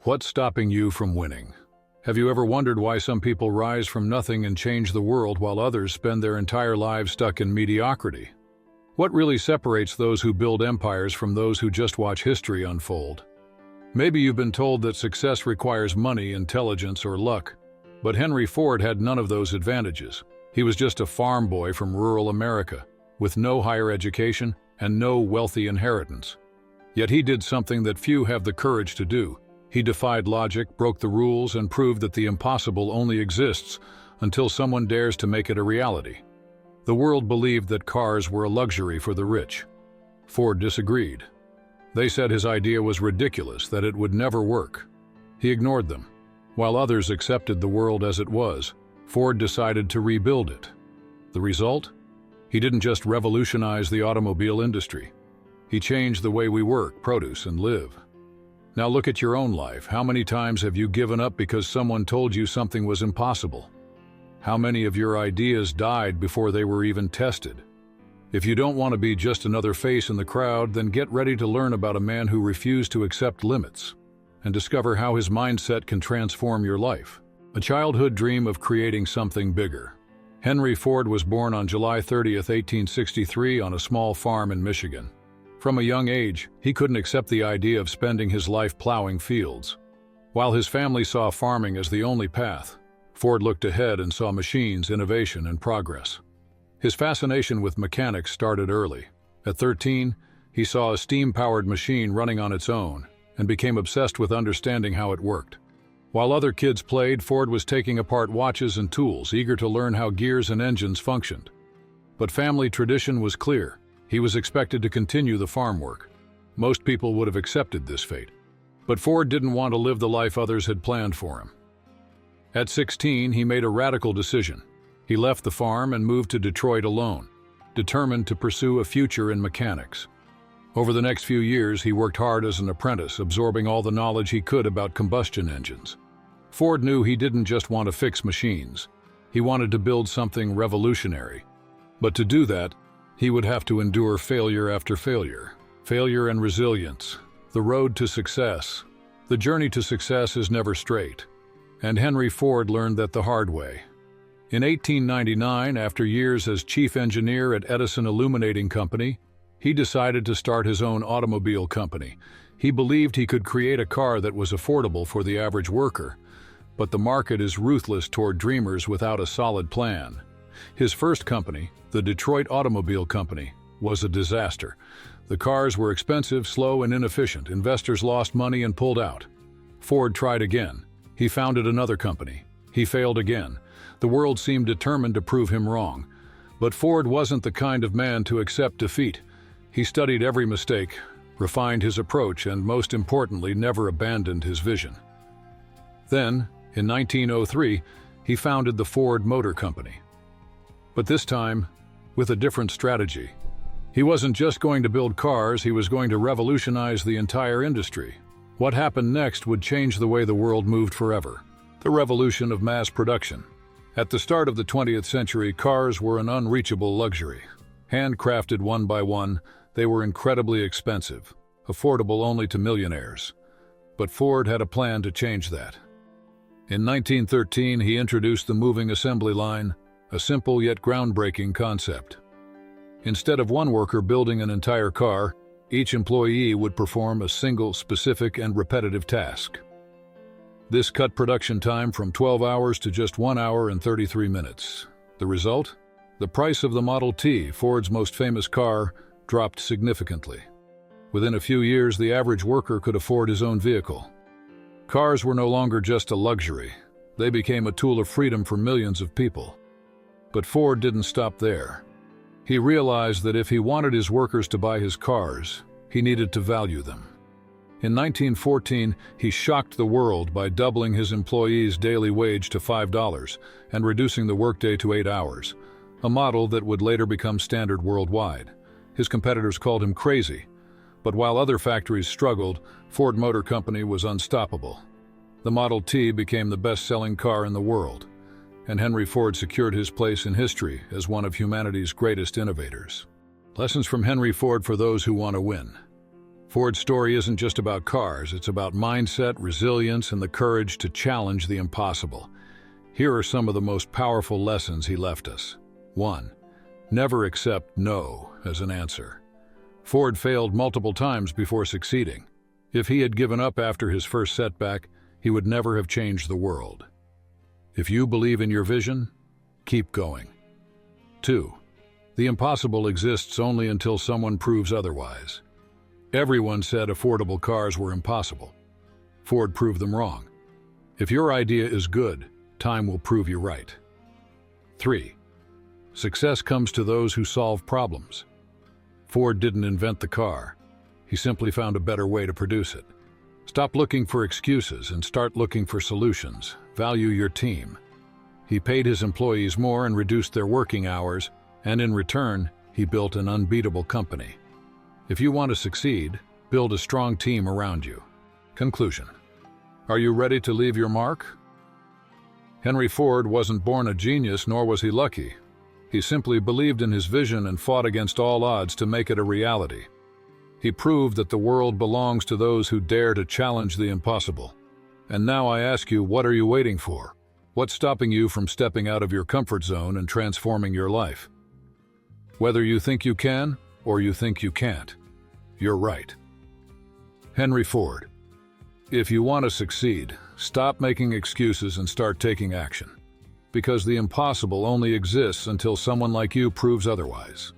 What's stopping you from winning? Have you ever wondered why some people rise from nothing and change the world while others spend their entire lives stuck in mediocrity? What really separates those who build empires from those who just watch history unfold? Maybe you've been told that success requires money, intelligence, or luck, but Henry Ford had none of those advantages. He was just a farm boy from rural America, with no higher education and no wealthy inheritance. Yet he did something that few have the courage to do. He defied logic, broke the rules, and proved that the impossible only exists until someone dares to make it a reality. The world believed that cars were a luxury for the rich. Ford disagreed. They said his idea was ridiculous, that it would never work. He ignored them. While others accepted the world as it was, Ford decided to rebuild it. The result? He didn't just revolutionize the automobile industry. He changed the way we work, produce, and live. Now look at your own life. How many times have you given up because someone told you something was impossible? How many of your ideas died before they were even tested? If you don't want to be just another face in the crowd, then get ready to learn about a man who refused to accept limits and discover how his mindset can transform your life. A childhood dream of creating something bigger. Henry Ford was born on July 30th, 1863 on a small farm in Michigan. From a young age, he couldn't accept the idea of spending his life plowing fields. While his family saw farming as the only path, Ford looked ahead and saw machines, innovation, and progress. His fascination with mechanics started early. At 13, he saw a steam-powered machine running on its own and became obsessed with understanding how it worked. While other kids played, Ford was taking apart watches and tools, eager to learn how gears and engines functioned. But family tradition was clear. He was expected to continue the farm work. Most people would have accepted this fate. But Ford didn't want to live the life others had planned for him. At 16, he made a radical decision. He left the farm and moved to Detroit alone, determined to pursue a future in mechanics. Over the next few years, he worked hard as an apprentice, absorbing all the knowledge he could about combustion engines. Ford knew he didn't just want to fix machines. He wanted to build something revolutionary. But to do that, he would have to endure failure after failure. Failure and resilience. The road to success. The journey to success is never straight. And Henry Ford learned that the hard way. In 1899, after years as chief engineer at Edison Illuminating Company, he decided to start his own automobile company. He believed he could create a car that was affordable for the average worker. But the market is ruthless toward dreamers without a solid plan. His first company, the Detroit Automobile Company, was a disaster. The cars were expensive, slow, and inefficient. Investors lost money and pulled out. Ford tried again. He founded another company. He failed again. The world seemed determined to prove him wrong. But Ford wasn't the kind of man to accept defeat. He studied every mistake, refined his approach, and most importantly, never abandoned his vision. Then, in 1903, he founded the Ford Motor Company. But this time, with a different strategy. He wasn't just going to build cars, he was going to revolutionize the entire industry. What happened next would change the way the world moved forever. The revolution of mass production. At the start of the 20th century, cars were an unreachable luxury. Handcrafted one by one, they were incredibly expensive, affordable only to millionaires. But Ford had a plan to change that. In 1913, he introduced the moving assembly line, a simple yet groundbreaking concept. Instead of one worker building an entire car, each employee would perform a single, specific, and repetitive task. This cut production time from 12 hours to just 1 hour and 33 minutes. The result? The price of the Model T, Ford's most famous car, dropped significantly. Within a few years, the average worker could afford his own vehicle. Cars were no longer just a luxury. They became a tool of freedom for millions of people. But Ford didn't stop there. He realized that if he wanted his workers to buy his cars, he needed to value them. In 1914, he shocked the world by doubling his employees' daily wage to $5 and reducing the workday to 8 hours, a model that would later become standard worldwide. His competitors called him crazy, but while other factories struggled, Ford Motor Company was unstoppable. The Model T became the best-selling car in the world, and Henry Ford secured his place in history as one of humanity's greatest innovators. Lessons from Henry Ford for those who want to win. Ford's story isn't just about cars, it's about mindset, resilience, and the courage to challenge the impossible. Here are some of the most powerful lessons he left us. 1. Never accept no as an answer. Ford failed multiple times before succeeding. If he had given up after his first setback, he would never have changed the world. If you believe in your vision, keep going. 2. The impossible exists only until someone proves otherwise. Everyone said affordable cars were impossible. Ford proved them wrong. If your idea is good, time will prove you right. 3. Success comes to those who solve problems. Ford didn't invent the car. He simply found a better way to produce it. Stop looking for excuses and start looking for solutions. Value your team. He paid his employees more and reduced their working hours, and in return, he built an unbeatable company. If you want to succeed, build a strong team around you. Conclusion. Are you ready to leave your mark? Henry Ford wasn't born a genius, nor was he lucky. He simply believed in his vision and fought against all odds to make it a reality. He proved that the world belongs to those who dare to challenge the impossible. And now I ask you, what are you waiting for? What's stopping you from stepping out of your comfort zone and transforming your life? Whether you think you can or you think you can't, you're right. Henry Ford. If you want to succeed, stop making excuses and start taking action. Because the impossible only exists until someone like you proves otherwise.